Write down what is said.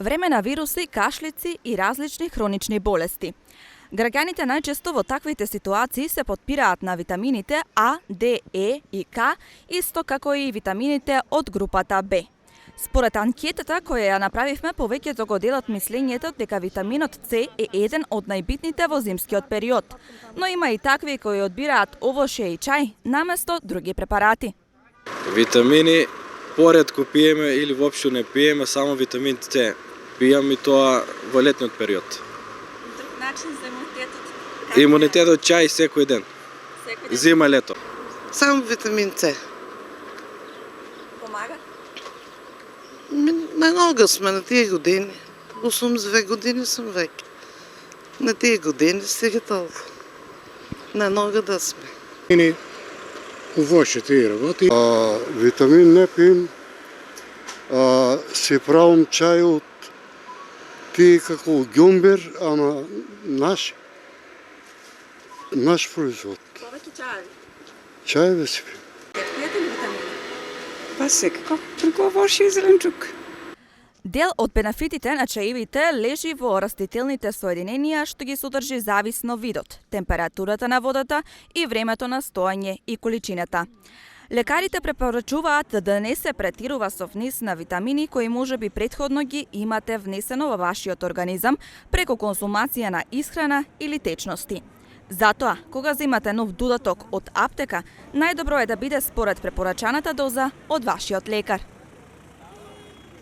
Време на вируси, кашлици и различни хронични болести. Граѓаните најчесто во таквите ситуации се потпираат на витамините А, Д, Е и К, исто како и витамините од групата Б. Според анкетата која ја направивме, повеќето го делат мислењето дека витаминот С е еден од најбитните во зимскиот период, но има и такви кои одбираат овошје и чај наместо други препарати. Витамини поретко пиеме или воопшто не пиеме, само витамин С. Пијам и тоа во летниот период. Друг начин за имунитетот? Имунитетот чај секој ден. Зима, лето. Само витамин С. Помага? На нога сме на тие години. 82 години сум веќе. На тие години сега толку. На нога да сме. Овошјето и работи. Витамин не пием. Си правам чај од тие како ѓумбер, ама наш производ. Повеќе чај. Чајве си пием. Пиете ли витамини? Па секако, преку овошје и зеленчук. Дел од бенефитите на чаивите лежи во растителните соединенија што ги содржи зависно видот, температурата на водата и времето на стоење и количината. Лекарите препорачуваат да не се претирува со внес на витамини кои можеби претходно ги имате внесено во вашиот организам преку консумација на исхрана или течности. Затоа, кога земате нов додаток од аптека, најдобро е да биде според препорачаната доза од вашиот лекар.